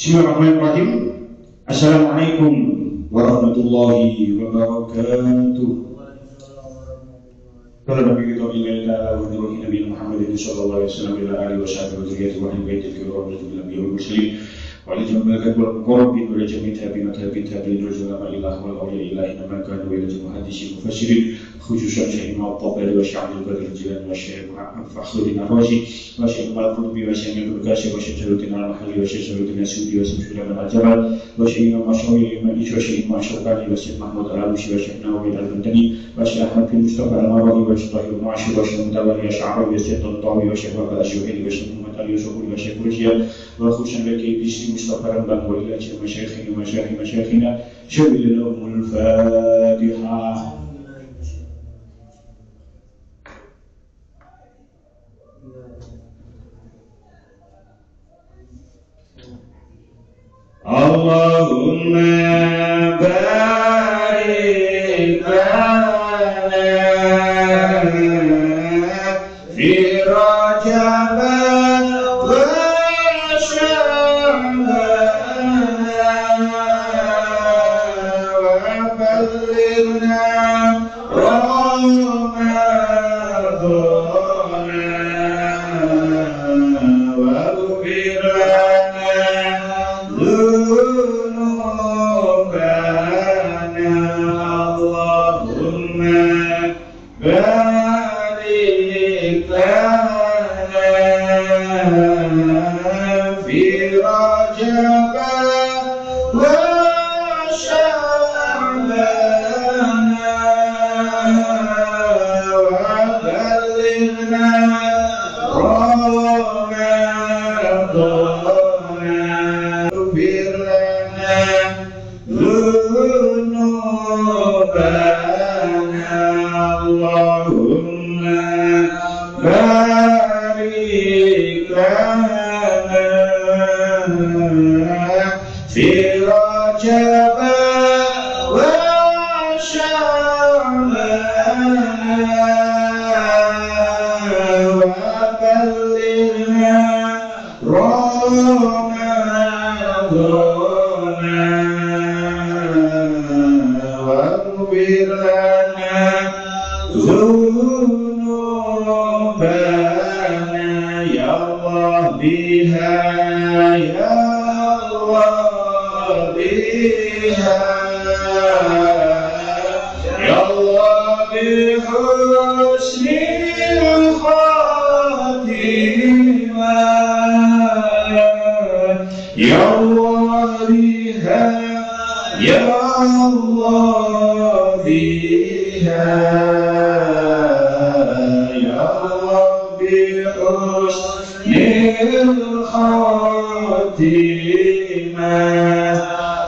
Bismillahirrahmanirrahim. Assalamualaikum warahmatullahi wabarakatuh. Kalau Nabi kita bilang ta'ala wa Nabi Muhammadin sallallahu alaihi wasallam ila alihi wa sahbihi wa zurriyyatihi wa ahli baitihi wa nabi wal muslimin wa li jami'il qurbi wa jami'il tabi'in wa ulama ilah wal awliya ilah man kana wa ila muhaddisin mufassirin khususan Syekh Imam Tabari wa Syekh Abdul Qadir Jilani wa Syekh Muhammad Fakhruddin Ar-Razi wa Syekh Al-Qurtubi wa Syekh Ibnu Katsir wa Syekh Jaluddin Al-Mahalli wa Syekh Jaluddin As-Sudi wa Syekh Sulaiman Al-Jabal wa Syekh Imam Asy-Syafi'i wa Syekh Imam Asy-Syafani wa Syekh Mahmud Al-Alusi wa Syekh Nawawi Al-Bantani wa Syekh Ahmad bin Mustafa Al-Marwazi wa Syekh Tahir Al-Mu'ashir wa Syekh Mutawalli Asy'ari wa Syekh Tantawi wa Syekh Waqal Asy'ari wa Syekh Muhammad Al-Yusuf wa Syekh Burjiyah wa khususan laki bisi Mustafa Rambang wa ila Syekh Masyayikhina Syaikhul Fatihah. Allahumma barik lana fi Rajab wa Sya'ban wa ballighna Ramadhan waghfir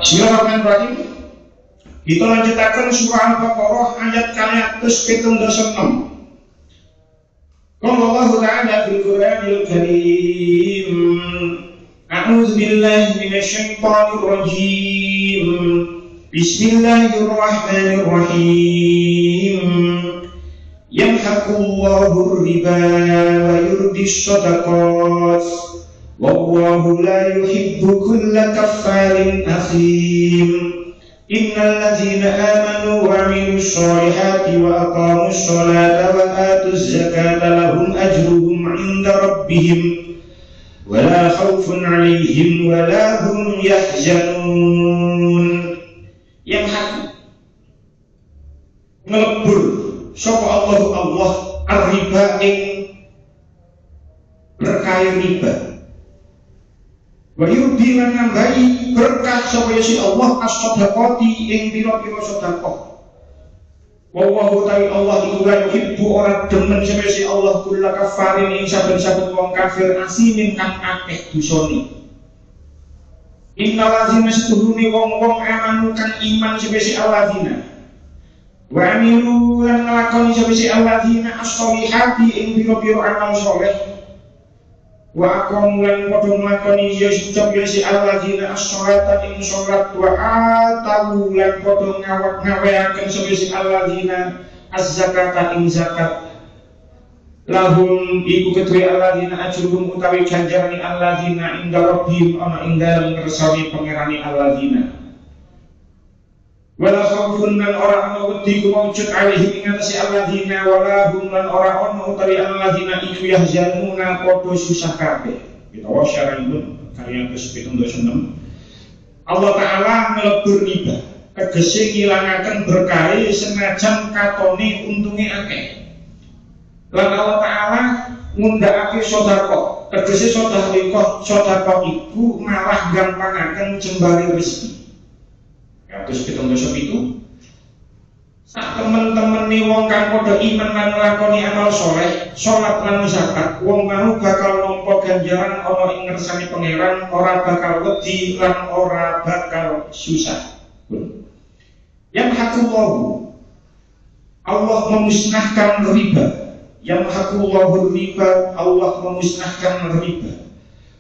Bismillahirrahmanirrahim. Kita lanjutakan surah Al-Baqarah ayat ke-76. Qala Allah Ta'ala fil Qur'anil Karim. A'udzu billahi minasy syaithanir rajim. Bismillahirrahmanirrahim. Yamhaqullahu ar-riba wa yurbis shadaqat. Wallahu la yuhibbu kulla kaffarin athim. Innal ladzina amanu wa 'amilus sholihati wa aqamus sholata wa atuz zakata lahum ajruhum 'inda rabbihim wa la khaufun 'alaihim wa la hum yahzanun. Yang hati ngelebur sapa Allah ar-riba ing berkah riba. Wa yurdi lan nambahi berkah sapa si Allah as-shadaqati ing pira-pira sedekah. Wallahu ta'ala Allah iku la yuhibbu ora demen sapa si Allah kulla kafarin ing saben-saben wong kafir asimin kang akeh dosane. Innal ladzina setuhune wong-wong amanu kang iman sapa si alladzina wa amilu lan nglakoni sapa si alladzina as-sholihati ing pira-pira amal saleh. Wa aqamu lan padha nglakoni ya si alladzina as-sholata ing sholat wa atawu lan padha ngaweaken sapa si alladzina az-zakata ing zakat. Lahum iku kedue alladzina ajruhum utawi ganjarane alladzina inda rabbihim ana ing dalem ngersani pangerane alladzina. Wala khaufun lan ora ana wedi kumujud alaihi ing atase alladzina wala hum lan ora ana utawi alladzina iku yahzanuna padha susah kabeh. Kita wasyarahipun karya ke-76. Allah taala ngelebur riba tegese ngilangaken berkah senajan katone untunge akeh. Lan Allah taala ngundhakake sedekah tegese sedekah iku malah gampangaken jembare rezeki. Terus itu sak temen-temen nih wong kang padha iman lan nglakoni amal soleh, sholat lan zakat, wong mau bakal nampa ganjaran ana ing ngersane pangeran, ora bakal wedi lan ora bakal susah. Yang hakullahu Allah memusnahkan riba. Yang hakullahu riba Allah memusnahkan riba.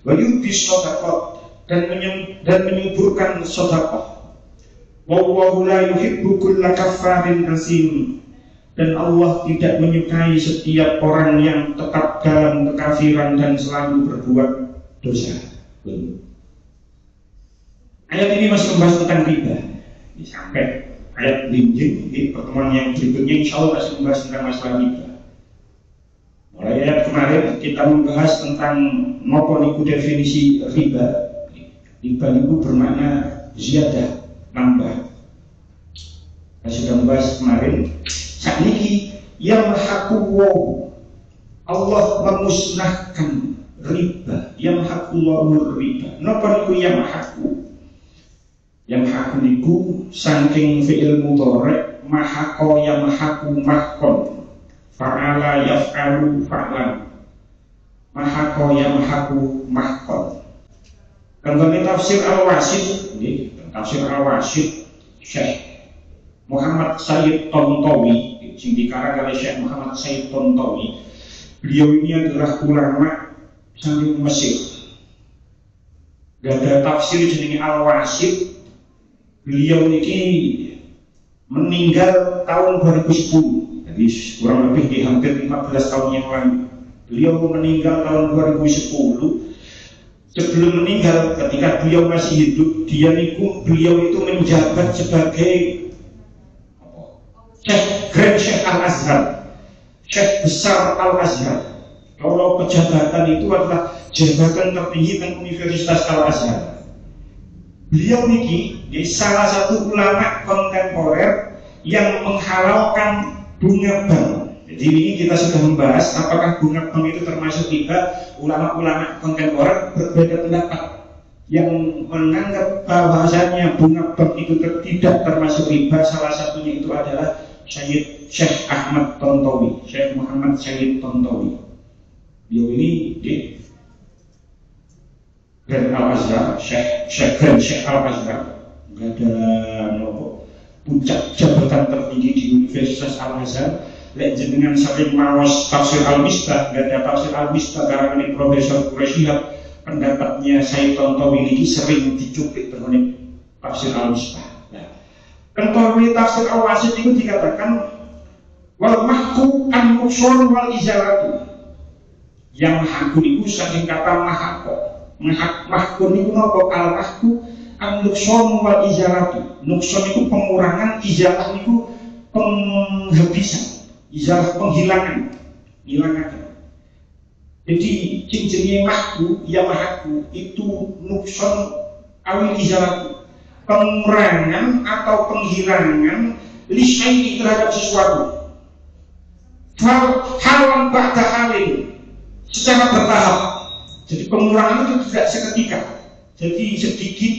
Wa yubdi shadaqat dan menyuburkan sedekah. Wallahu la yuhibbu kulla kaffarin asim, dan Allah tidak menyukai setiap orang yang tetap dalam kekafiran dan selalu berbuat dosa. Ayat ini masih membahas tentang riba. Sampai ayat linjing di pertemuan yang berikutnya insya Allah masih membahas tentang masalah riba. Mulai ayat kemarin kita membahas tentang apa niku definisi riba. Riba itu bermakna ziyadah, nambah. Kita sudah membahas kemarin. Saat ini yang hakullahu Allah memusnahkan riba. Yang hakullahu riba. Napa niku yang haku? Yang haku niku saking fi'il mudhari' mahaqo yang haku mahkon. Fa'ala yaf'alu fa'lan. Mahaqo yang haku mahkon. Tentang tafsir Al-Wasit, tafsir Al-Wasit Syekh Muhammad Sayyid Tontowi, yang dikarang oleh Syekh Muhammad Sayyid Tontowi. Beliau ini adalah ulama sambil Mesir. Gak ada tafsir jenis Al-Wasit. Beliau ini meninggal tahun 2010, jadi kurang lebih di hampir 15 tahun yang lalu. Beliau meninggal tahun 2010. Sebelum meninggal, ketika beliau masih hidup, beliau itu menjabat sebagai Syekh Al-Azhar, Syekh besar Al-Azhar. Kalau pejabatan itu adalah jabatan tertinggi dan Universitas Al-Azhar. Beliau ini salah satu ulama kontemporer yang menghalalkan bunga bank. Jadi ini kita sudah membahas apakah bunga bank itu termasuk riba. Ulama-ulama kontemporer berbeda pendapat. Yang menganggap bahwasanya bunga bank itu tidak termasuk riba, salah satunya itu adalah Syekh Ahmad Tontowi, Syekh Muhammad Sayyid Tontowi. Beliau ini Grand Al-Azhar, Syekh Al-Azhar, nggak ada puncak jabatan tertinggi di Universitas Al-Azhar. Lek jenengan sering mawas tafsir Al-Mistah, nggak ada tafsir Al-Mistah karena ini Profesor Quraisyihab, pendapatnya Sayyid Tontowi ini sering dicuplik dengan tafsir Al-Mistah. Tontowi tafsir Al-Wasit itu dikatakan wal mahku an muksor wal izalatu. Yang mahku itu saking kata mahako. Mahku niku napa al mahku An-nukson wal izaratu. Nukson itu pengurangan, izarah itu penghabisan, izarah penghilangan, hilangan. Jadi cincinnya mahku, ya mahku itu nukson awil izaratu, pengurangan atau penghilangan lisyai terhadap sesuatu. Halan ba'da halin, secara bertahap. Jadi pengurangan itu tidak seketika. Jadi sedikit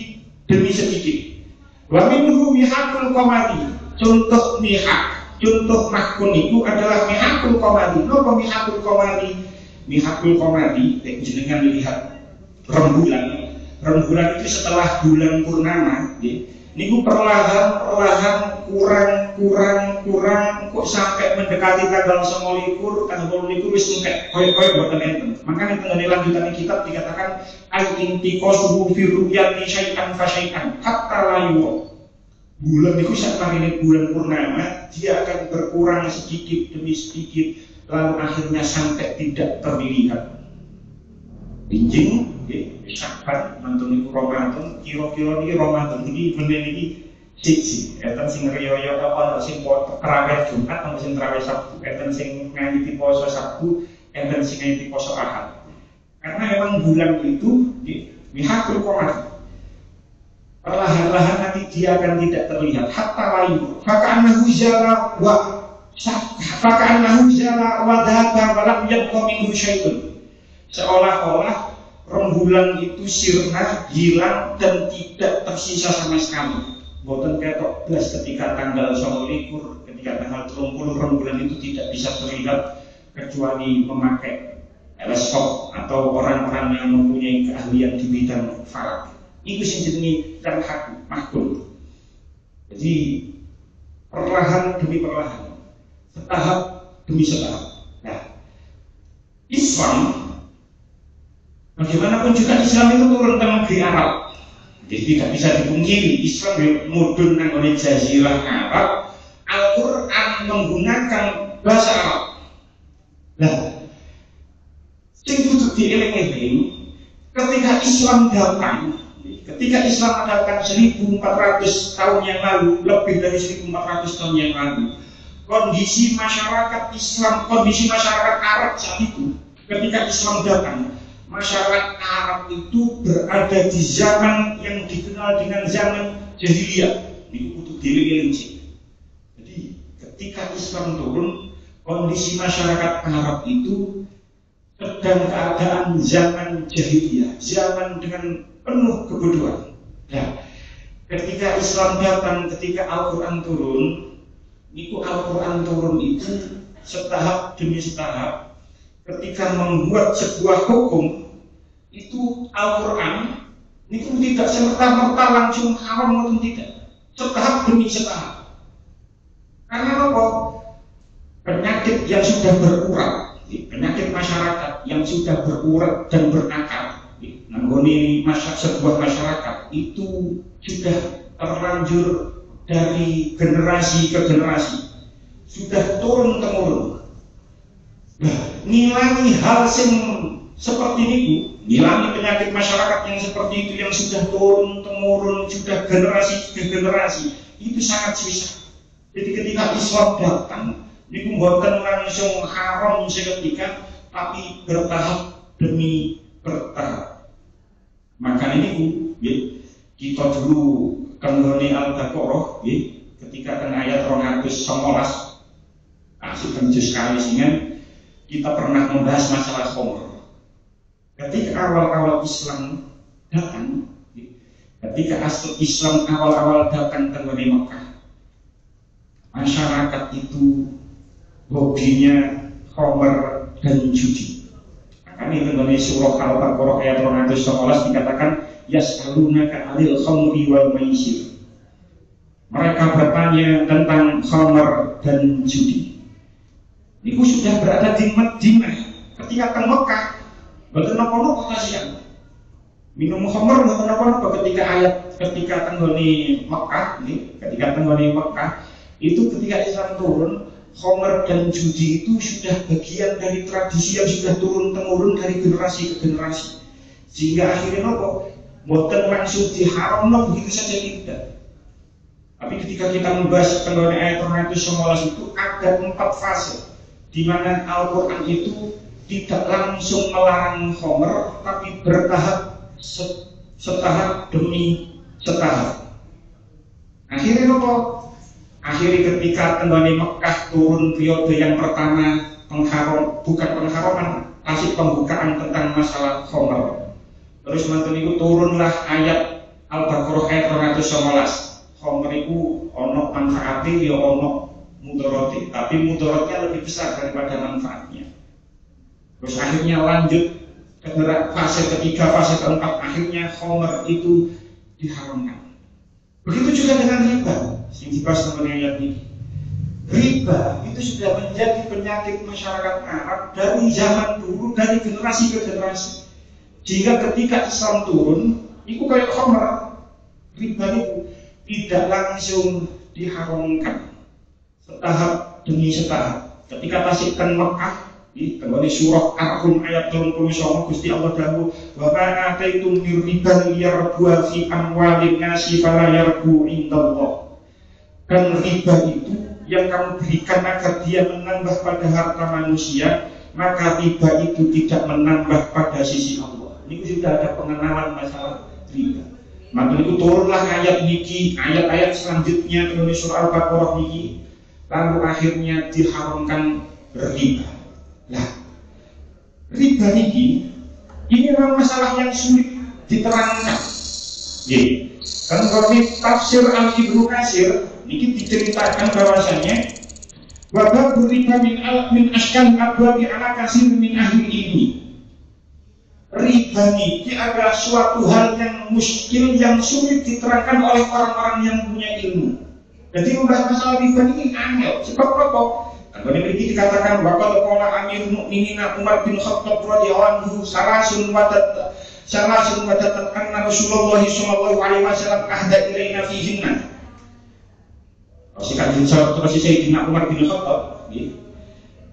demi sedikit. Wa minhu mihakul qamari. Contoh mihak, contoh mahkun itu adalah mihakul qamari. Napa mihakul qamari? Mihakul qamari, jenengan lihat rembulan. Rembulan itu setelah bulan purnama, niku perlahan kurang kok sampai mendekati tanggal 29, tanggal 29 wis entek koyo-koyo boten enten. Makanya tengene lanjutan kitab dikatakan al-intiqasuhu fi ru'yati syai'an fa syai'an hatta la yuwa. Bulan itu saat bulan purnama dia akan berkurang sedikit demi sedikit lalu akhirnya sampai tidak terlihat. Injing Syakban mantun niku Ramadan, kira-kira niki Ramadan iki bener iki siji, enten sing riyo-riyo apa sing terawih Jumat, enten sing terawih Sabtu, enten sing nganyiti poso Sabtu, enten sing nganyiti poso Ahad. Karena memang bulan itu mihakul qamar. Perlahan-lahan nanti dia akan tidak terlihat hatta layu. Faka'annahu jala wa dhaba wa lam yabqa minhu syai'un. Seolah-olah rembulan itu sirna, hilang dan tidak tersisa sama sekali. Boten ketok blas ketika tanggal 29, ketika tanggal 30 rembulan itu tidak bisa terlihat kecuali memakai teleskop atau orang-orang yang mempunyai keahlian di bidang falak. Itu sing jenenge haku mahkul. Jadi perlahan demi perlahan, setahap demi setahap. Nah, Islam bagaimanapun juga Islam itu turun ke negeri Arab. Jadi tidak bisa dipungkiri Islam mudun nang jazirah Arab. Al-Quran menggunakan bahasa Arab. Nah, sing kudu dieling-eling ketika Islam datang, ketika Islam datang 1400 tahun yang lalu, lebih dari 1400 tahun yang lalu, kondisi masyarakat Islam, kondisi masyarakat Arab saat itu, ketika Islam datang, masyarakat Arab itu berada di zaman yang dikenal dengan zaman jahiliyah. Ini untuk diri-diri. Jadi ketika Islam turun, kondisi masyarakat Arab itu sedang keadaan zaman jahiliyah, zaman dengan penuh kebodohan. Nah, ketika Islam datang, ketika Al-Quran turun, Al-Quran turun itu setahap demi setahap. Ketika membuat sebuah hukum itu Al-Quran itu tidak serta-merta langsung haram maupun tidak, setahap demi setahap. Karena apa? Penyakit yang sudah berurat, penyakit masyarakat yang sudah berurat dan berakar, nanggoni sebuah masyarakat itu sudah terlanjur dari generasi ke generasi, sudah turun temurun. Nah, ngilangi hal yang seperti itu, ngilangi penyakit masyarakat yang seperti itu yang sudah turun temurun, sudah generasi ke generasi, itu sangat susah. Jadi ketika Islam datang, niku mboten langsung haram seketika, tapi bertahap demi bertahap. Maka ini kita dulu kanggone Al-Baqarah, ketika kan ayat 219, asik juz kali singan. Kita pernah membahas masalah khamr. Ketika awal-awal Islam datang, ketika Islam awal-awal datang ke Mekah, masyarakat itu hobinya khamr dan judi. Makanya dalam surah Al-Baqarah ayat 219 dikatakan yas'alunaka 'anil khamri wal maisir. Mereka bertanya tentang khamr dan judi. Itu sudah berada di Madinah. Ketika ke Mekah, betul nopo kasihan. Minum khamr betul nopo ketika tenggoni Mekah, ketika tenggoni Mekah itu ketika Islam turun, khamr dan judi itu sudah bagian dari tradisi yang sudah turun temurun dari generasi ke generasi. Sehingga akhirnya nopo Mboten langsung diharamno begitu saja tidak. Tapi ketika kita membahas tentang ayat 219 itu ada 4 fase di mana Al-Quran itu tidak langsung melarang khamr, tapi bertahap setahap demi setahap. Akhirnya apa? Akhirnya ketika tenggane Mekah turun periode yang pertama bukan pengharaman, kasih pembukaan tentang masalah khamr. Terus mantun itu turunlah ayat Al-Baqarah ayat 219. Khamr itu ono manfaatnya ya ono mudaratnya, tapi mudaratnya lebih besar daripada manfaatnya. Terus akhirnya lanjut ke fase ketiga, fase keempat, akhirnya khamr itu diharamkan. Begitu juga dengan riba yang dibahas teman ayat ini. Riba itu sudah menjadi penyakit masyarakat Arab dari zaman dulu, dari generasi ke generasi. Jika ketika Islam turun, itu kayak khamr, riba itu tidak langsung diharamkan, setahap demi setahap. Ketika tasikkan Mekah, di surah Ar-Rum ayat 39, Gusti Allah dawuh, wa ma ataitum min riban liyarbu fi amwalin nasi fala yarbu indallah. Dan riba itu yang kamu berikan agar dia menambah pada harta manusia, maka riba itu tidak menambah pada sisi Allah. Ini sudah ada pengenalan masalah riba. Maka itu turunlah ayat niki, ayat-ayat selanjutnya di surah Al-Baqarah niki, lalu akhirnya diharamkan riba. Nah, riba niki ini memang masalah yang sulit diterangkan. Jadi, kalau di tafsir Al-Ibnu Katsir niki diceritakan bahwasanya wabah riba min askan abwabi ala kasir min ahli ilmi. Riba ini adalah suatu hal yang muskil, yang sulit diterangkan oleh orang-orang yang punya ilmu. Jadi membahas masalah riba ini angel. Sebab apa? Karena ini dikatakan waqad qala Amirul Mukminin Umar bin Khattab radhiyallahu anhu salasun wadat anna Rasulullah sallallahu alaihi wasallam ahda ilaina fihinna. Terus Sayyidina Umar bin Khattab,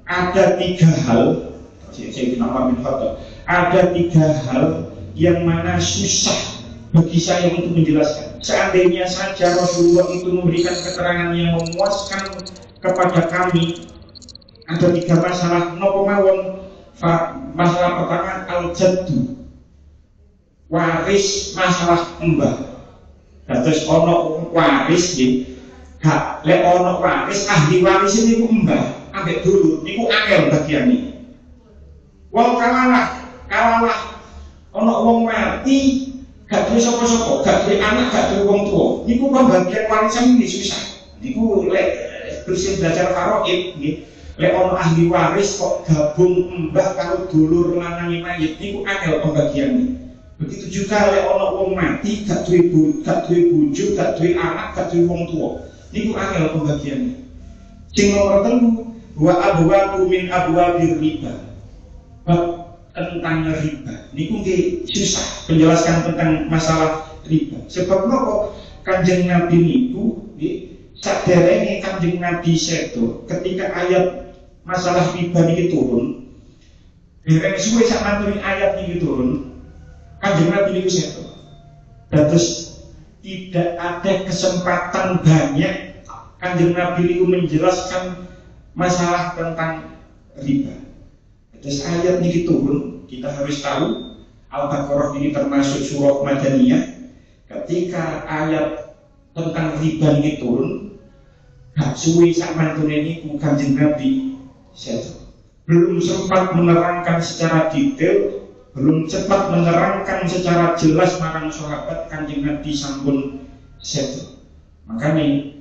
ada 3 hal. Sayyidina Umar bin Khattab, ada 3 hal yang mana susah bagi saya untuk menjelaskan. Seandainya saja Rasulullah itu memberikan keterangan yang memuaskan kepada kami, ada 3 masalah. Nopo mawon. Masalah pertama al-jaddu, waris, masalah embah. Terus ono waris nggih. Gak lek ono waris, ahli waris ini ku embah, ambek dulu niku angel bagiane. Wong kalah ono wong mati gak duwe sapa-sapa, gak duwe anak, gak duwe wong tua. Niku pembagian warisan ini susah. Niku lek terus belajar faraid nggih. Lek ono ahli waris kok gabung embah karo dulur lanange mayit niku angel pembagiannya. Begitu juga lek ono wong mati gak duwe bojo, gak duwe anak, gak duwe wong tua. Niku angel pembagiannya. Sing nomor 3 wa abwatu min abwabir riba. Tentang riba niku nggih susah menjelaskan tentang masalah riba. Sebab napa Kanjeng Nabi niku nggih saderenge Kanjeng Nabi sedo ketika ayat masalah riba niki turun, dereng suwe sak mantune ayat niki turun, Kanjeng Nabi niku sedo. Terus tidak ada kesempatan banyak Kanjeng Nabi niku menjelaskan masalah tentang riba. Terus ayat ini turun, kita harus tahu Al-Baqarah ini termasuk surah Madaniyah. Ketika ayat tentang riba ini turun, gak suwi sak mantune niku Kanjeng Nabi belum sempat menerangkan secara detail, belum cepat menerangkan secara jelas marang sahabat, Kanjeng Nabi sampun sedo. Makanya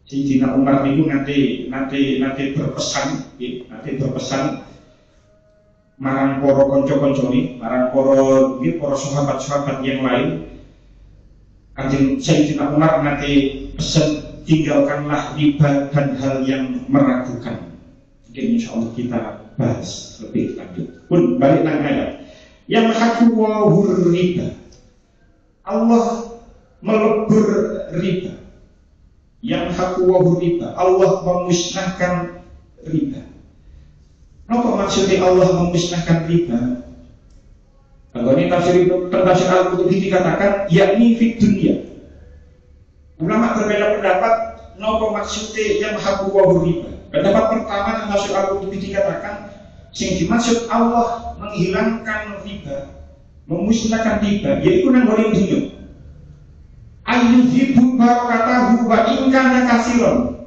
Sayyidina Umar niku nanti berpesan marang para kanca-kancane, marang para sahabat-sahabat yang lain. Kanjeng Sayyidina Umar nanti pesan, tinggalkanlah riba dan hal yang meragukan. Mungkin insyaallah kita bahas lebih lanjut. Pun balik nang ayat. Yang hakuwahur riba. Allah melebur riba. Yang hakuwahur riba. Allah memusnahkan riba. Apa maksudnya Allah memusnahkan riba? Kalau ini tafsir Al-Qurtubi dikatakan yakni fit dunia. Ulama berbeda pendapat nopo maksudnya yang haku wa riba. Pendapat pertama tafsir Al-Qurtubi dikatakan sing dimaksud Allah menghilangkan riba, memusnahkan riba, yaitu nang goreng dunia. Ayyuhibu barakatahu wa ingkana kasiron.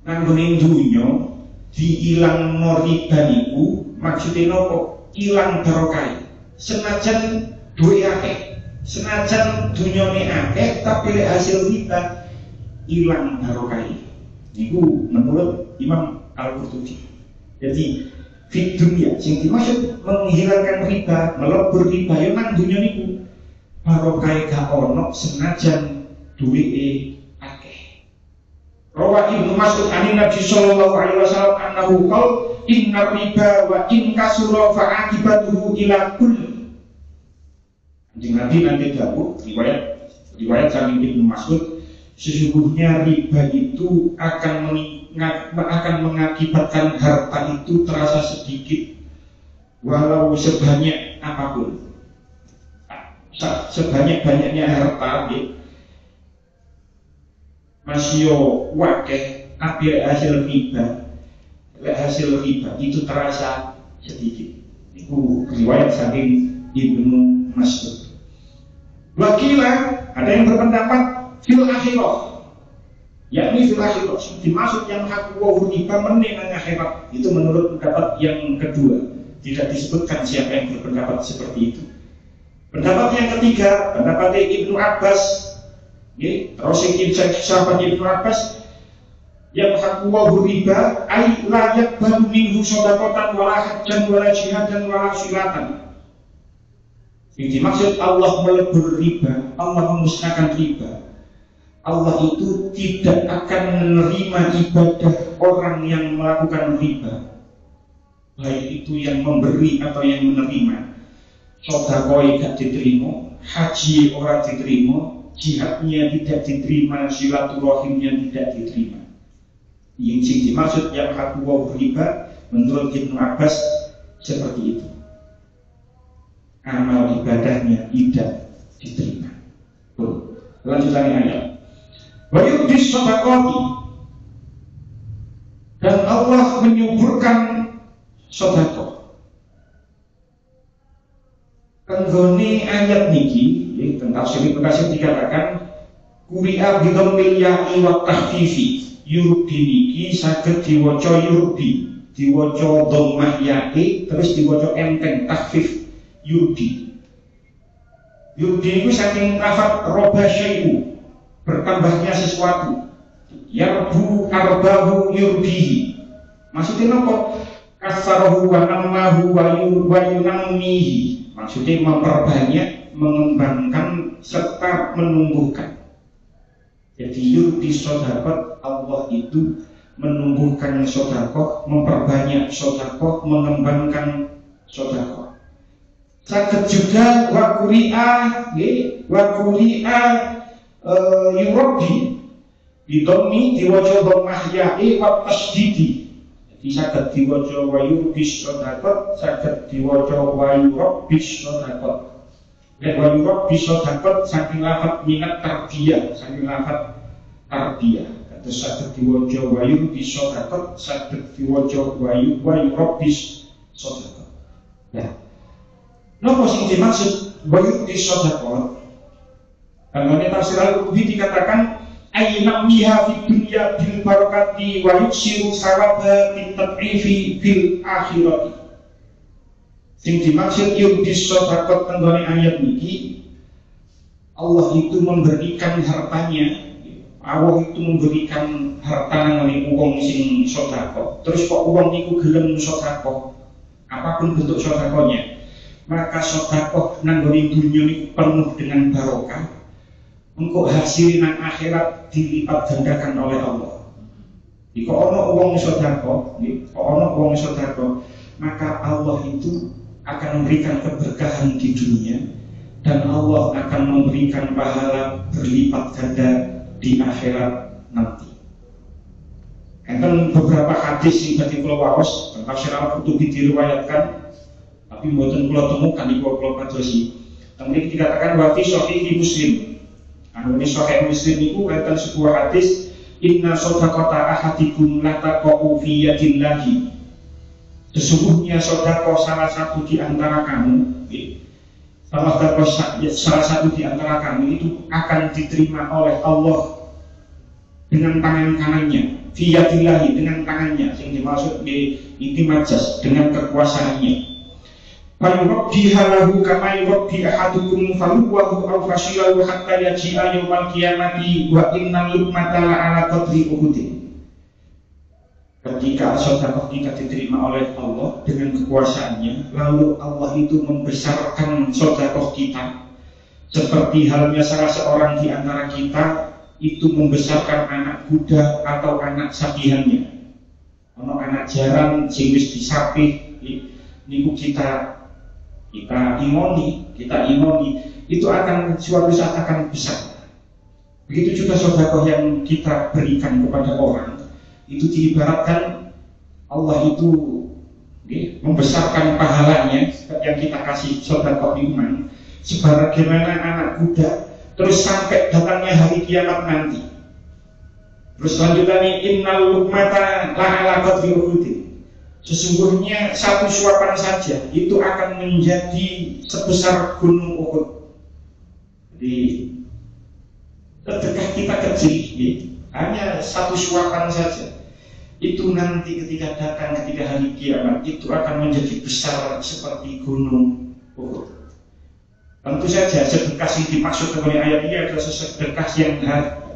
Nang goreng dunia diilang riba niku maksudnya nopo? Ilang barokah. Senajan duwe akeh, senajan dunyane akeh, tapi lek hasil riba ilang barokah. Niku menurut Imam Al-Qurtubi. Jadi fit dunia sing dimaksud menghilangkan riba, melebur riba yo nang dunya niku barokah gak ono senajan duweke akeh. Rawa Ibnu Mas'ud an Nabi sallallahu alaihi wasallam annahu qala inna riba wa in kasura fa akibatuhu ila kull. Nabi nanti dawuh riwayat saking Ibnu Mas'ud, sesungguhnya riba itu akan mengakibatkan harta itu terasa sedikit walau sebanyak apapun. Sebanyak-banyaknya harta masih wakeh tapi hasil riba itu terasa sedikit. Itu riwayat saking Ibnu Mas'ud. Wakilah ada yang berpendapat fil akhirah, yakni fil akhirah dimaksud yang haku wa riba menenang akhirat. Itu menurut pendapat yang kedua, tidak disebutkan siapa yang berpendapat seperti itu. Pendapat yang ketiga, pendapat Ibnu Abbas, terus sahabat Ibnu Abbas, yang haku wa riba ay la yaqbalu minhu shadaqatan wala hajjan wala jihadan wala silatan. Yang dimaksud Allah melebur riba, Allah memusnahkan riba, Allah itu tidak akan menerima ibadah orang yang melakukan riba, baik itu yang memberi atau yang menerima. Sedekah tidak diterima, haji orang diterima, jihadnya tidak diterima, silaturahimnya tidak diterima. Yang dimaksud yang haku wa riba menurut Ibnu Abbas seperti itu. Amal ibadahnya tidak diterima. Lanjutannya ayat. Wa yudhis shadaqati, dan Allah menyuburkan sedekah. Tenggone ayat niki tentang tafsir dikatakan quri'a bi dhammil ya'i wa takhfifi. Yurbi niki saged diwaca yurbi, diwaca dhammah ya'i terus diwaca enteng takhfif yurbi. Yurbi itu saking lafaz roba syai'u, bertambahnya sesuatu. Yarbu arbahu yurbihi. Maksudnya apa? Kasarahu wa namahu wa yunammihi. Maksudnya memperbanyak, mengembangkan serta menumbuhkan. Jadi yurbi sedekah, Allah itu menumbuhkan sedekah, memperbanyak sedekah, mengembangkan sedekah. Saged juga wa quri'a yurabbi bidhammi diwaca dhammah ya'i wa tasdidi. Jadi saged diwaca wa yurbis sedekah, saged diwaca wa yurabbis sedekah. Nek wa yurabbis sedekah saking lafaz minat tarbiyah, saking lafaz tarbiyah. Terus saged diwaca wa yurbis sedekah, saged diwaca wa yurabbis sedekah. Nah, napa sing dimaksud wa yurbis sedekah? Karena tafsir Al-Qurtubi dikatakan ayyam miha fid dunya bil barakati wa yuksiru sawaba bit tad'ifi fil akhirati. Sing dimaksud yudhis sedekah tenggone ayat niki, Allah itu memberikan hartanya, Allah itu memberikan harta nang wong sing sedekah. Terus kok wong niku gelem sedekah, apapun bentuk sedekahnya, maka sedekah nang gone dunya niku penuh dengan barokah. Engkau hasil nang akhirat dilipat gandakan oleh Allah. Jika ono wong sedekah, maka Allah itu akan memberikan keberkahan di dunia dan Allah akan memberikan pahala berlipat ganda di akhirat nanti. Enten beberapa hadis yang tadi kula waos tentang Al-Qurtubi diriwayatkan Tapi mboten kula temukan iku kula padosi. Kemudian dikatakan wa fi sahih Muslim. Anu sahih Muslim niku wonten sebuah hadis inna shadaqata ahadikum la taqau fi yadillahi. Sesungguhnya sedekah salah satu di antara kamu, salah satu di antara kamu itu akan diterima oleh Allah dengan tangan kanannya, fiyatillahi dengan tangannya, yang dimaksud di majas dengan kekuasaannya. Fayurabbi halahu kama yurabbi ahadukum faluwahu aw fasilahu hatta yaji'a yawmal qiyamati wa innal luqmata ala qadri uhudin. Ketika sedekah kita diterima oleh Allah dengan kekuasaannya, lalu Allah itu membesarkan sedekah kita seperti halnya salah seorang di antara kita itu membesarkan anak kuda atau anak sapihannya. Ono anak jarang sing wis disapih niku kita imoni itu akan suatu saat akan besar. Begitu juga sedekah yang kita berikan kepada orang itu diibaratkan Allah itu membesarkan pahalanya yang kita kasih sedekah iman sebagaimana anak kuda. Terus sampai datangnya hari kiamat nanti. Terus lanjutannya innal luqmata la'ala qadri uhudin. Sesungguhnya satu suapan saja itu akan menjadi sebesar gunung Uhud. Jadi sedekah kita kecil, hanya satu suapan saja. Itu nanti ketika datang ketika hari kiamat itu akan menjadi besar seperti gunung Uhud. Tentu saja sedekah yang dimaksud oleh ayat ini adalah sedekah yang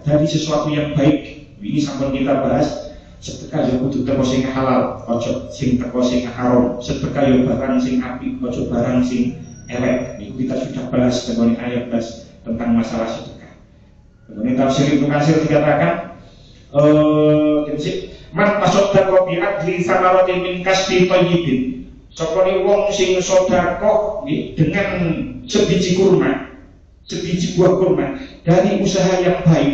dari sesuatu yang baik. Ini sampai kita bahas sedekah yang kudu teko sing halal, ojo sing teko sing haram. Sedekah yang barang sing apik, ojo barang sing elek. Ini kita sudah bahas dengan ayat tentang masalah sedekah. Kemudian tafsir Ibnu Katsir dikatakan man tasaddaqa bi adli samaratin min kasbi thayyibin. Sopone wong sing sedekah dengan sebiji kurma, sebiji buah kurma dari usaha yang baik,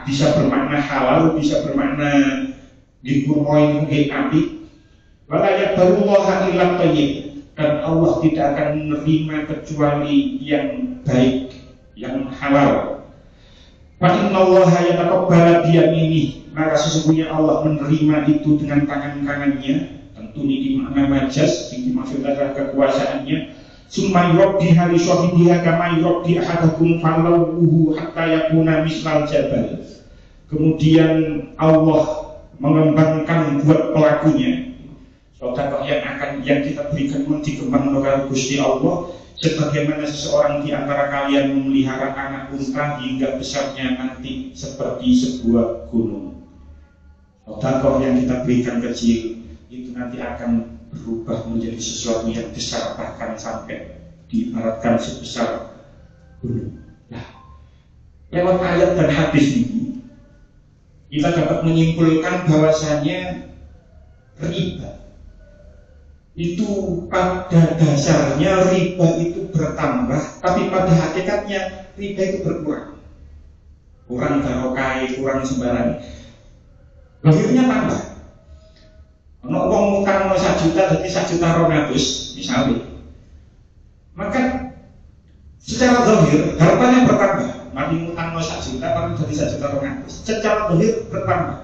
bisa bermakna halal, bisa bermakna di kurma itu mungkin apik. Walayak barullah ilam thayyib, dan Allah tidak akan menerima kecuali yang baik, yang halal. Fa innallaha yataqabbalu biyaminihi, maka sesungguhnya Allah menerima itu dengan tangan kanannya. Tentu ini makna majas, yang dimaksud adalah kekuasaannya. Summa yurabbiha li sahibiha kama yurabbi ahadakum falawuhu hatta yakuna mislal jabal. Kemudian Allah mengembangkan buat pelakunya sedekah yang kita berikan dikembangkan oleh Gusti Allah, sebagaimana seseorang di antara kalian memelihara anak unta hingga besarnya nanti seperti sebuah gunung. Sedekah yang kita berikan kecil itu nanti akan berubah menjadi sesuatu yang besar, bahkan sampai diibaratkan sebesar gunung. Nah, lewat ayat dan hadis ini kita dapat menyimpulkan bahwasanya riba itu pada dasarnya riba itu bertambah, tapi pada hakikatnya riba itu berkurang. Kurang barokai, kurang sembarang. Lahirnya tambah. Ono wong utang 1 juta jadi 1.200.000 misalnya, maka secara zahir hartanya bertambah. Mati utang 1 juta tapi jadi 1.200.000, secara zahir bertambah,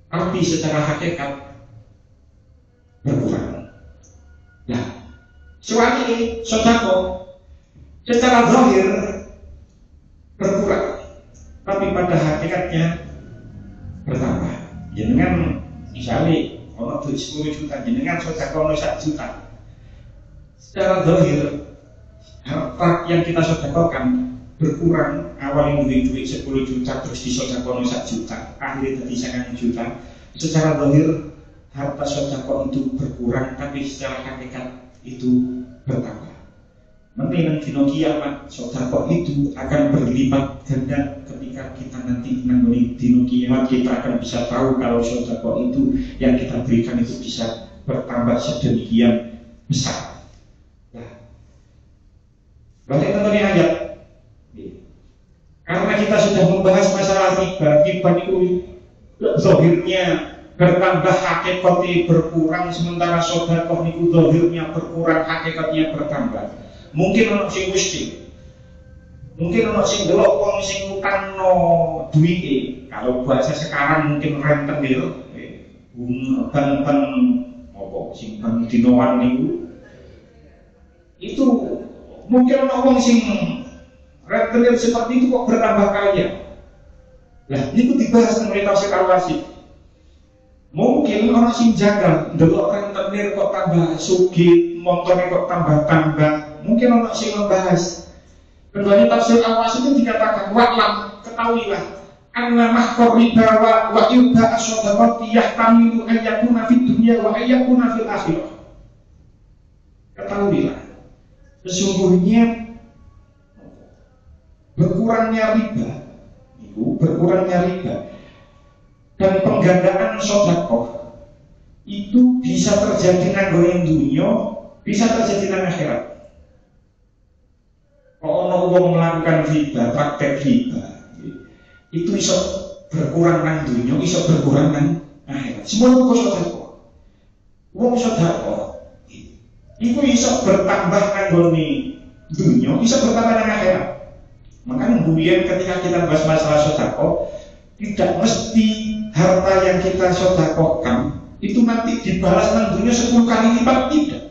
tapi secara hakikat berkurang. Nah, soal ini sedekah secara zahir berkurang, tapi pada hakikatnya bertambah. Dengan misalnya, kalau duit 10 juta, jenengan sedekah 1 juta. Secara zahir, harta yang kita sedekahkan berkurang. Awal yang duit 10 juta, terus disedekah 1 juta, akhirnya jadi 9 juta. Secara zahir, harta sedekah itu berkurang, tapi secara hakikat itu bertambah. Nanti dino kiamat, sedekah itu akan berlipat ganda. Ketika kita nanti menangani dino kiamat, kita akan bisa tahu kalau sedekah itu yang kita berikan itu bisa bertambah sedemikian besar. Nah, balik tadi ayat. Karena kita sudah membahas masalah riba itu zahirnya bertambah hakikatnya berkurang, sementara sedekah niku zahirnya berkurang, hakikatnya bertambah. Mungkin ana sing mesti, mungkin ana sing delok wong sing utangno duwike, kalau bahasa sekarang mungkin rentenir, ban apa sing ban dinoan niku, itu mungkin ana wong sing rentenir seperti itu kok bertambah kaya. Lah niku dibahas oleh tafsir Al-Wasit. Mungkin orang sing jagal ndelok rentenir kok tambah sugih, montone kok tambah-tambah. Mungkin orang sing membahas. Keduanya tafsir Al-Wasit itu dikatakan wa'lam, ketahuilah anna mahqar riba wa yuba as-sadaqati yahtamilu an yakuna fid dunya wa an yakuna fil akhirah. Ketahuilah sesungguhnya berkurangnya riba dan penggandaan sedekah itu bisa terjadi nang dunya, bisa terjadi nang akhirat. Kalau orang melakukan riba, praktek riba, itu bisa berkurang nang dunya, bisa berkurang nang akhirat. Semua itu sedekah. Wong sedekah itu bisa bertambah nang dunya, bisa bertambah nang akhirat. Makanya kemudian ketika kita bahas masalah sedekah, tidak mesti harta yang kita sedekahkan itu nanti dibalas nang dunia 10 kali lipat, tidak.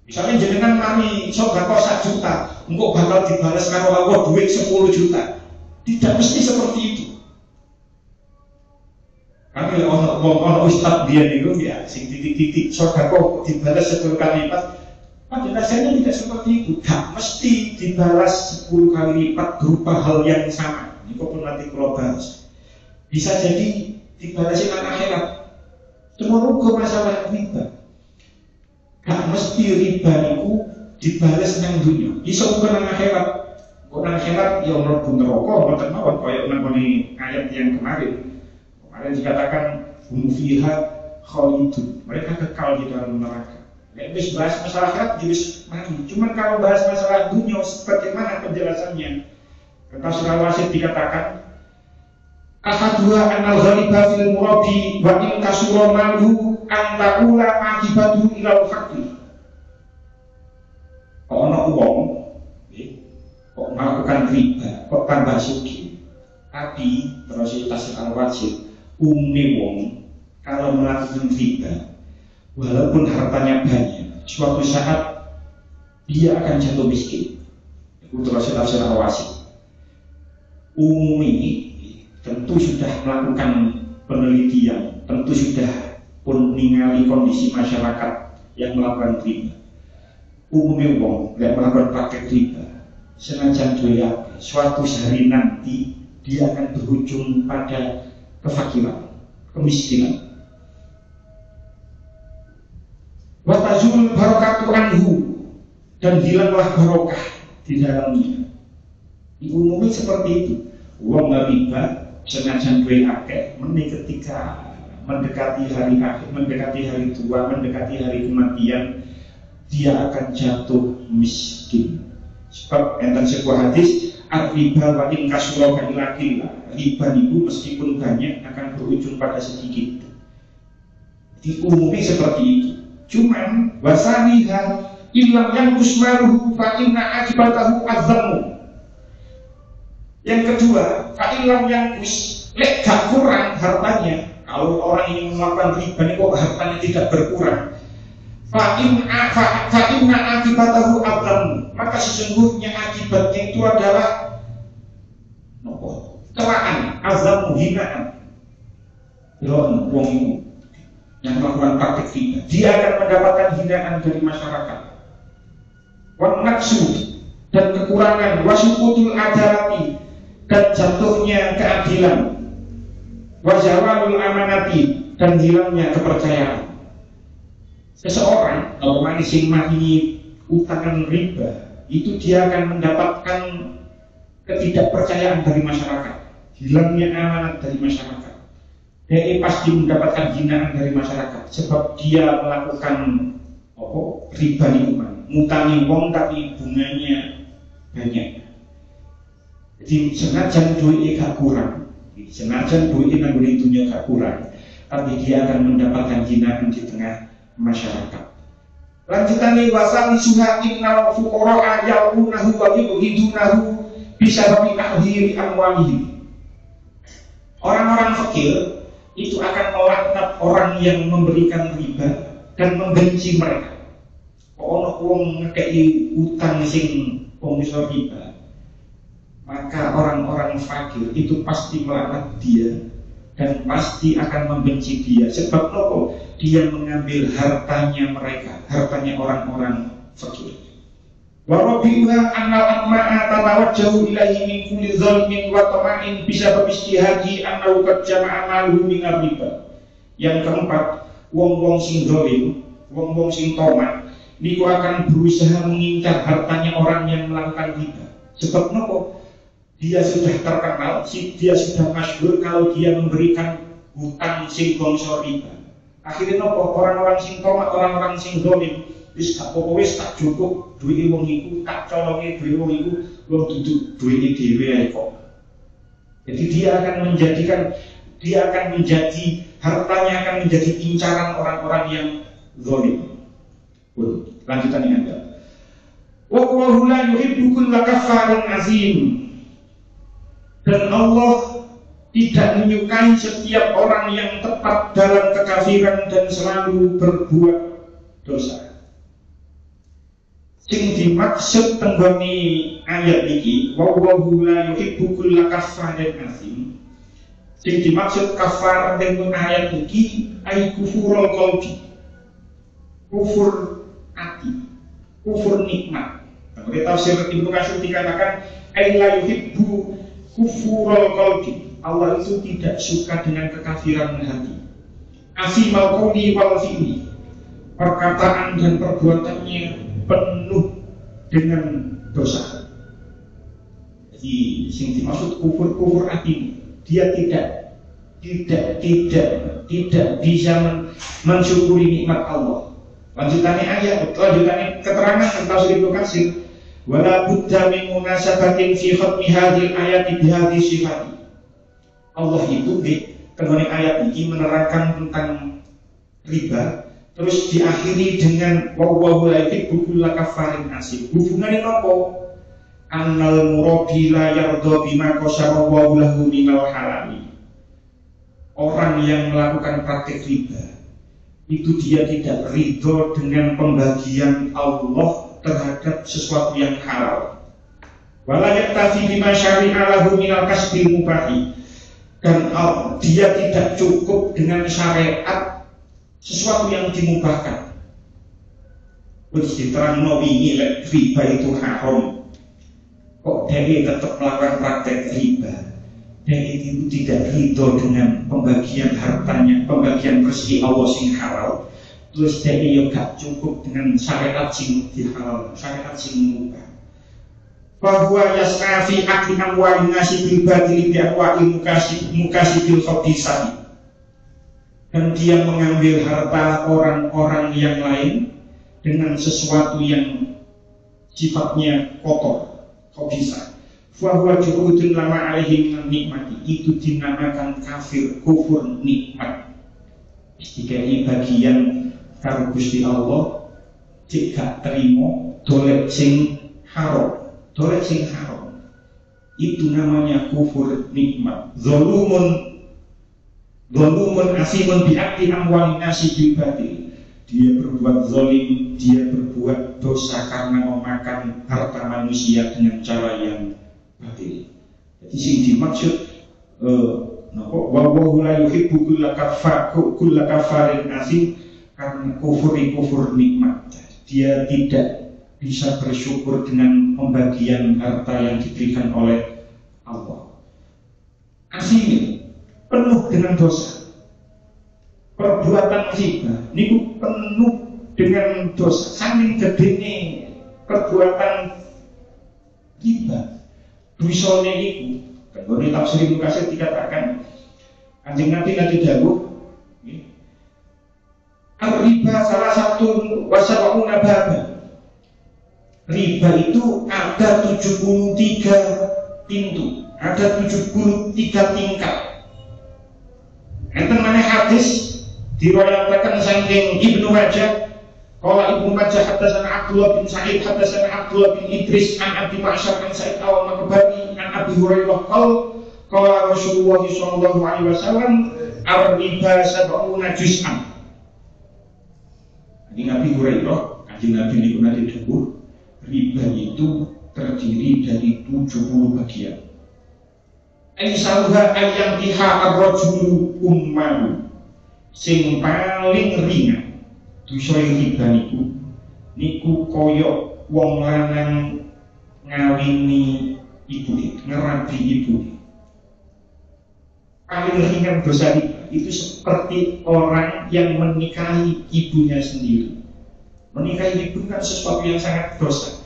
Misalnya jenengan mari sedekah 1 juta, engkau bakal dibalas karo Allah duit 10 juta. Tidak mesti seperti itu. Kami ono ustaz dia niku ya sing titik-titik sedekah dibalas 10 kali lipat. Pada dasarnya tidak seperti itu. Tak mesti dibalas 10 kali lipat berupa hal yang sama. Ini kok pun nanti kalau bahas. Bisa jadi dibalasin anak akhirat. Cuma rugo masalah riba. Gak mesti riba itu dibalas nang dunia. Bisa bukan nang akhirat. Kok nang akhirat ya mlebu neraka mboten mawon kaya nang ayat yang kemarin. Kemarin dikatakan hum fiha khalidun. Mereka kekal di dalam neraka. Nek wis bahas masalah akhirat wis mati. Cuman kalau bahas masalah dunia bagaimana penjelasannya? Kata surah Wasit dikatakan ahadua anal ghaliba fil murabi wa in kasura malu an taqula akibatu ilal fakir. Kok ana wong kok melakukan riba, kok tambah sugih. Tapi terus tafsir Al-Wasit, wong kalau melakukan riba walaupun hartanya banyak, suatu saat dia akan jatuh miskin. Itu terus tafsir Al-Wasit. Umumnya tentu sudah melakukan penelitian, tentu sudah pun ningali kondisi masyarakat yang melakukan riba. Umumnya wong nggak melakukan praktek riba, senajan doya, suatu hari nanti dia akan berujung pada kefakiran, kemiskinan. Watazul barokatu anhu, dan hilanglah barokah di dalamnya. Umumnya seperti itu. Wong riba senajan duwe akeh, meni ketika mendekati hari akhir, mendekati hari tua, mendekati hari kematian, dia akan jatuh miskin. Sebab enten sebuah hadis, ar-riba wa in kasura fa ilakillah. Riba itu meskipun banyak akan berujung pada sedikit. Di umumnya seperti itu. Cuman wasaniha illam yang kusmaruhu fa inna akibatahu azzamu. Yang kedua, fa illam yang lek gak kurang hartanya. Kalau orang ingin melakukan riba ini kok hartanya tidak berkurang. Fa inna akibatahu azzamu. Maka sesungguhnya akibatnya itu adalah celaan, azzamu, hinaan. Wong itu yang melakukan praktik riba, dia akan mendapatkan hinaan dari masyarakat. Wan naqsu, dan kekurangan, wasukutul adalati, dan jatuhnya keadilan, wazawalul amanati, dan hilangnya kepercayaan. Seseorang normalnya sing mati utangan riba, itu dia akan mendapatkan ketidakpercayaan dari masyarakat, hilangnya amanat dari masyarakat. Dia pasti mendapatkan hinaan dari masyarakat sebab dia melakukan riba niuman, ngutangi wong tapi bunganya banyak. Jadi senajan duit gak kurang, senajan duit nang dunia gak kurang, tapi dia akan mendapatkan hinaan di tengah masyarakat. Lanjutannya wasali suha innal fuqara ya'unahu wa yuhidunahu bisababi ahdiri amwalihim. Orang-orang fakir itu akan melaknat orang yang memberikan riba dan membenci mereka. Ono wong ngekei utang sing wong iso riba, maka orang-orang fakir itu pasti melaknat dia dan pasti akan membenci dia. Sebab apa? Dia mengambil hartanya mereka, hartanya orang-orang fakir. Wa rabiha annal amma'a tatawajjahu ilaihi min kulli zalmin wa tama'in bisabab istihadi annahu qad jama'a maluhu min riba. Yang keempat, wong-wong sing zalim, wong-wong sing tamak niku akan berusaha mengincar hartanya orang yang melakukan riba. Sebab nopo? Dia sudah terkenal, dia sudah masyhur kalau dia memberikan hutang sing bangsa riba. Akhirnya nopo? Orang-orang sing tamak, orang-orang sing zalim wis gak apa-apa, wis tak cukup duit wong iku, tak colongi duit wong iku, wong duduk duit dhewe ae kok. Jadi dia akan menjadi hartanya akan menjadi incaran orang-orang yang zalim. Lanjutannya ada. Wa huwa la yuhibbu kulla kaffarin azim. Dan Allah tidak menyukai setiap orang yang tepat dalam kekafiran dan selalu berbuat dosa. Sing dimaksud tenggoni ayat iki, wa huwa la yuhibbu kulla kaffarin azim. Sing dimaksud kafar tenggoni ayat iki ai kufurul qalbi. Kufur hati, kufur nikmat. Kalau tafsir Ibnu Katsir dikatakan ai la yuhibbu kufurul qalbi. Allah itu tidak suka dengan kekafiran hati. Asimal qawli wal fi'li. Perkataan dan perbuatannya penuh dengan dosa. Jadi sing dimaksud kufur hati, dia tidak bisa mensyukuri nikmat Allah. Lanjutannya keterangan tentang Ibnu Katsir, wala budda min munasabatin fi khatmi hadhil ayati bi hadhihi sifati. Allah itu di tenggone ayat ini menerangkan tentang riba, terus diakhiri dengan wa huwa la yuhibbu kulla kaffarin asim. Hubungannya apa? Annal murabbi la yarda bima qasara Allahu lahu minal halali. Orang yang melakukan praktik riba itu dia tidak ridho dengan pembagian Allah terhadap sesuatu yang halal. Wala yaktafi bima syari'a lahu minal kasbil mubahi. Dan dia tidak cukup dengan syariat sesuatu yang dimubahkan. Wis diterangno wingi lek riba itu haram. Kok dia tetap melakukan praktek riba? Dan itu tidak ridho dengan pembagian hartanya, pembagian rezeki Allah sing halal. Terus dia juga cukup dengan syariat sing dihalal, syariat sing mubah. Bahwa yasnafi akli amwalin nasi bil badili bi aqwa'il mukasibil khabisati. Dan dia mengambil harta orang-orang yang lain dengan sesuatu yang sifatnya kotor, khabisah. Bahwa juhudun lama alaihim nikmati, itu dinamakan kafir, kufur nikmat. Dikai bagian karo Gusti Allah jika terima dolek sing haram. Dolek sing haram itu namanya kufur nikmat. Zolumun asimun bi'akti amwalin nasi bil batil. Dia berbuat zalim, dia berbuat dosa karena memakan harta manusia dengan cara yang batil. Jadi sing dimaksud wa la yuhibbu kulla kaffarin asim, karena kufur nikmat. Dia tidak bisa bersyukur dengan pembagian harta yang diberikan oleh Allah. Asim penuh dengan dosa. Perbuatan riba niku penuh dengan dosa. Saking gedene perbuatan riba. Dosane iku, kalau tafsir Ibnu Katsir dikatakan Kanjeng Nabi dawuh, riba salah satu wasabuna baba. Riba itu ada 73 pintu, ada 73 tingkat. Enten maneh hadis diriwayatkan saking Ibnu Majah. Qala Ibnu Majah hadatsana Abdullah bin Sa'id hadatsana Abdullah bin Idris an Abi Ma'syar an Sa'id al-Makbari an Abi Hurairah qala Rasulullah sallallahu alaihi wasallam ar-riba sab'una juz'an. Ini Abi Hurairah, kanjeng Nabi niku nate dawuh, riba itu terdiri dari 70 bagian. Aisaluha ayam iha ar-rajulu ummahu. Sing paling ringan dosa riba niku kaya wong lanang ngawini ibune, ngerabi ibune. Paling ringan dosa riba itu seperti orang yang menikahi ibunya sendiri. Menikahi ibu kan sesuatu yang sangat dosa.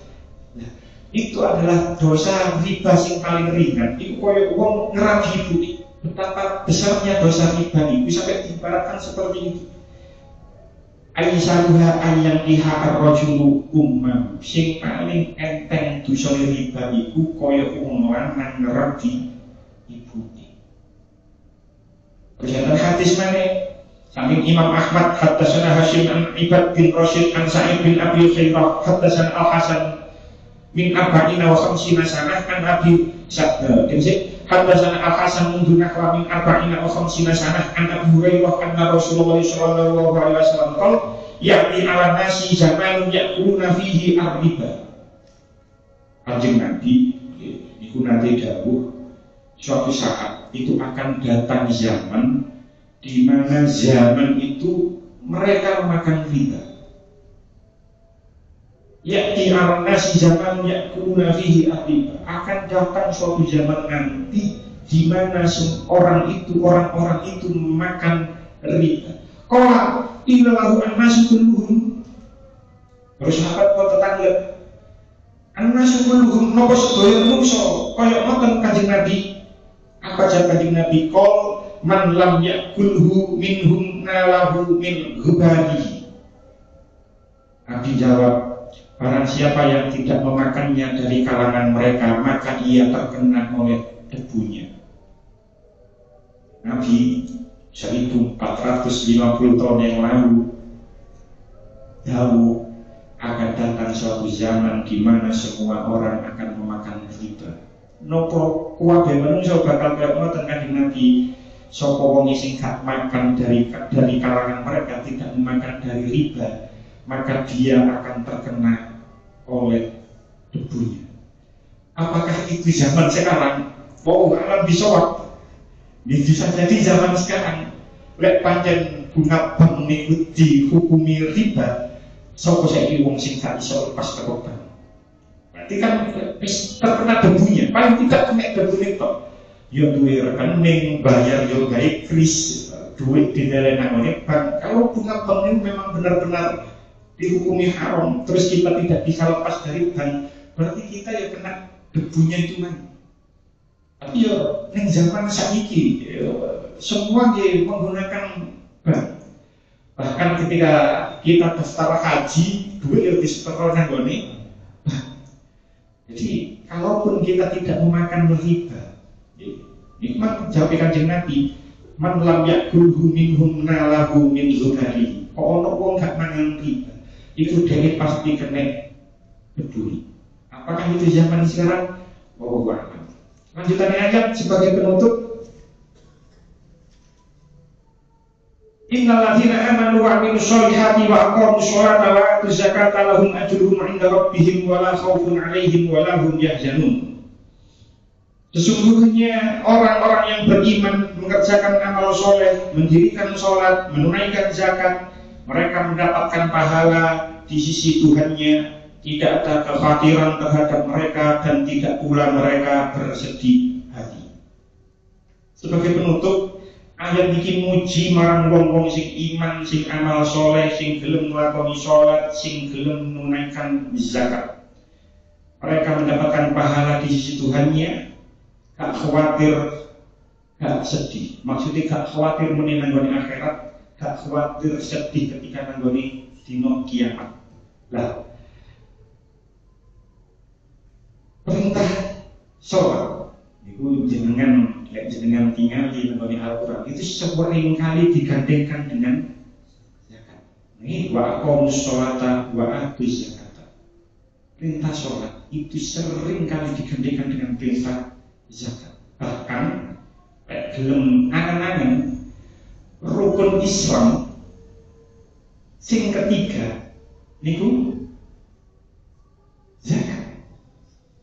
Nah, itu adalah dosa riba yang paling ringan. Itu koyo wong ngerabi ibu. Betapa besarnya dosa riba itu sampai diibaratkan seperti itu. Aisyah ayang iha ar-rajulu ummah. Sing paling enteng dosa riba itu koyo wong lanang ngerabi ibu. Perjalanan hadis mana? Saking Imam Ahmad hadatsana Hasyim an Ibad bin Rashid an Sa'id bin Abi Khairah hadatsana Al-Hasan min arba'ina wa khamsina sanah an Abi Sa'd. Hadatsana Al-Hasan mundu nahwa min arba'ina wa khamsina sanah an Abi Hurairah anna Rasulullah sallallahu alaihi wasallam qala ya'ti 'ala nasi zamanun ya'kuluna fihi ar-riba. Kanjeng Nabi niku nate dawuh suatu saat itu akan datang zaman di mana zaman itu mereka makan riba. Ya'ti 'alan nasi zaman ya'kuluna fihi riba. Akan datang suatu zaman nanti di mana orang itu makan riba. Qala illahu an-nasu kulluhum. Terus sahabat kok tetangga an-nasu kulluhum napa sedaya manungsa kaya ngoten Kanjeng Nabi. Apa jawab Kanjeng Nabi? Qol man lam yakulhu minhum nalahu min ghubarihi. Nabi jawab, barang siapa yang tidak memakannya dari kalangan mereka, maka ia terkena oleh debunya. Nabi 1450 tahun yang lalu dawuh akan datang suatu zaman di mana semua orang akan memakan riba. Nopo kuwabe manungsa bakal kaya ngoten Kanjeng Nabi, sapa wong sing gak makan dari kalangan mereka, tidak memakan dari riba, maka dia akan terkena oleh debunya. Apakah itu zaman sekarang? Oh, alam bisawab. Bisa jadi zaman sekarang. Lek pancen bunga bank niku dihukumi riba, sapa saiki wong sing gak iso lepas teko bank. Berarti kan terkena debunya, paling tidak kena debunya tok. Ya duwe rekening, bayar yo gawe kris, duit di dalam bank. Kalau bunga bank ini memang benar-benar dihukumi haram, terus kita tidak bisa lepas dari bank, berarti kita ya kena debunya itu kan. Tapi ya ning zaman saiki semua dia menggunakan bank. Bahkan ketika kita daftar haji, duit ya disetor nang gone. Jadi, kalaupun kita tidak memakan riba, nikmat jawab Kanjeng Nabi, man lam yakulhu minhum nalahu min ghubarihi. Ono wong gak mangan riba, itu dia pasti kena peduli. Apakah itu zaman sekarang? Wallahu a'lam. Lanjutannya ayat sebagai penutup. Innal ladzina amanu wa 'amilus sholihati wa aqamus sholata wa atuz zakata lahum ajruhum 'inda rabbihim wa la khaufun 'alaihim wa la hum yahzanun. Sesungguhnya orang-orang yang beriman, mengerjakan amal soleh, mendirikan sholat, menunaikan zakat, mereka mendapatkan pahala di sisi Tuhannya. Tidak ada kekhawatiran terhadap mereka dan tidak pula mereka bersedih hati. Sebagai penutup, ayat bikin muji marang wong-wong sing iman, sing amal soleh, sing gelem nglakoni sholat, sing gelem menunaikan zakat. Mereka mendapatkan pahala di sisi Tuhannya. Gak khawatir, gak sedih. Maksudnya gak khawatir menang nanggone akhirat, gak khawatir sedih ketika nanggone dino kiamat. Lah, perintah sholat itu jenengan ditingali mengenai Al-Quran itu sering kali digandengkan dengan zakat. Ini wa aqamus sholata wa atuz zakata. Perintah sholat itu sering kali digandengkan dengan perintah zakat. Bahkan gelem angan-angan rukun Islam sing ketiga niku zakat.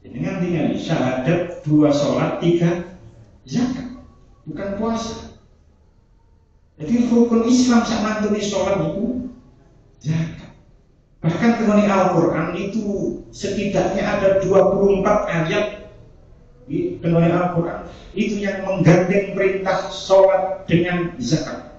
Dengan tinggal syahadat 2 sholat 3 zakat, bukan puasa. Jadi rukun Islam sama tulis sholat itu zakat. Bahkan mengenai Al-Quran itu setidaknya ada 24 ayat di mengenai Al-Quran itu yang menggandeng perintah sholat dengan zakat.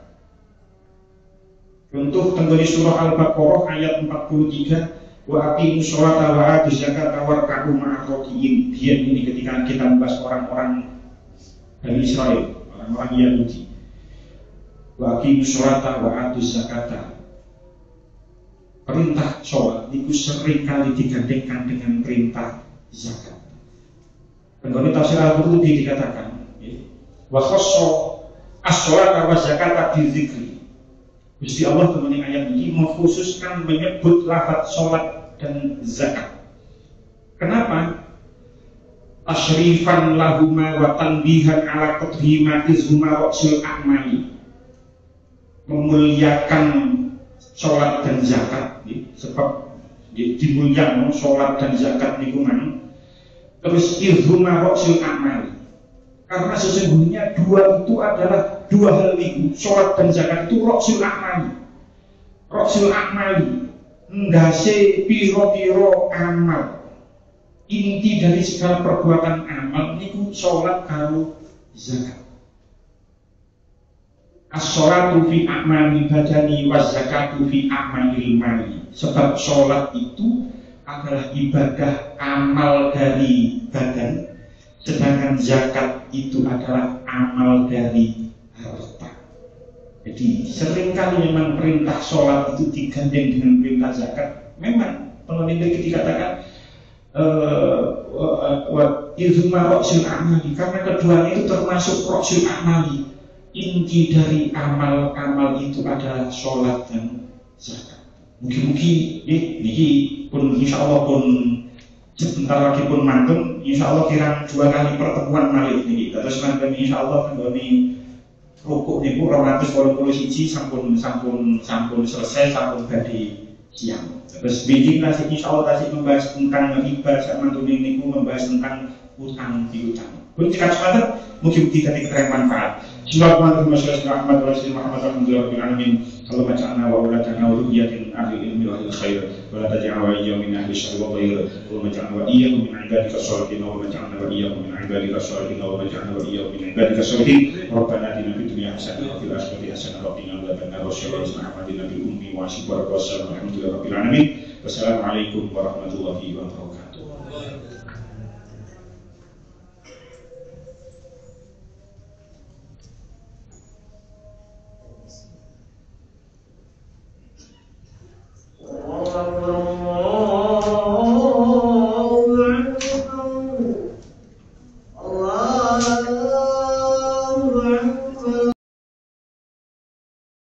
Contoh tenggoni surah Al-Baqarah ayat 43, wa aqimus sholata wa atuz zakata warka'u ma'ar raki'in. Dia ini ketika kita membahas orang-orang Bani Israel, orang-orang Yahudi. Wa aqimus sholata wa atuz zakata. Perintah sholat itu sering kali digandengkan dengan perintah zakat. Tenggoni tafsir Al-Qurtubi dikatakan, wa khassa as-sholata wa zakata bi dzikri. Gusti Allah mengenai ayat ini mengkhususkan menyebut lafaz sholat dan zakat. Kenapa? Tashrifan lahuma wa tanbihan ala qadrima izhuma ra'sul a'mali. Memuliakan sholat dan zakat, sebab dimuliakan sholat dan zakat niku mang. Terus izhuma ra'sul a'mali. Karena sesungguhnya 2 itu adalah 2 hal itu, sholat dan zakat itu roksul akmali. Roksul akmali ndase piro-piro amal. Inti dari segala perbuatan amal niku sholat karo zakat. As-sholatu fi a'mali badani wa zakatu fi a'malil mali. Sebab sholat itu adalah ibadah amal dari badan, sedangkan zakat itu adalah amal dari harta. Jadi seringkali memang perintah sholat itu digandeng dengan perintah zakat. Memang peneliti dikatakan izma roksul amali, karena keduanya itu termasuk roksul amali. Inti dari amal-amal itu adalah sholat dan zakat. Mungkin-mungkin ini pun insya Allah pun sebentar lagi pun mantun, insya Allah kira 2 kali pertemuan malih ini. Terus nanti insya Allah ini rukuk niku 281 sampun selesai, sampun badhe siang. Terus bikin kasih insya Allah kasih membahas tentang riba, sama mantun niku membahas tentang utang piutang. Pun jika sebentar mungkin kita diterima manfaat. Bismillahirrahmanirrahim. Allahumma ja'alna wa auladana wa dhurriyyatin ahli ilmi wa ahli khair wa la taj'al wa iyyakum min ahli syarri wa ghair. Allahumma ja'alna wa iyyakum min ibadika sholihin wa ja'alna wa iyyakum min ibadika sholihin wa ja'alna wa iyyakum min ibadika sholihin. Rabbana atina fid dunya hasanah wa fil akhirati hasanah wa qina adzabannar. Wassalamu ala ummi wa ashibar wassalamu alhamdulillahi rabbil alamin. Wassalamualaikum warahmatullahi wabarakatuh. Allah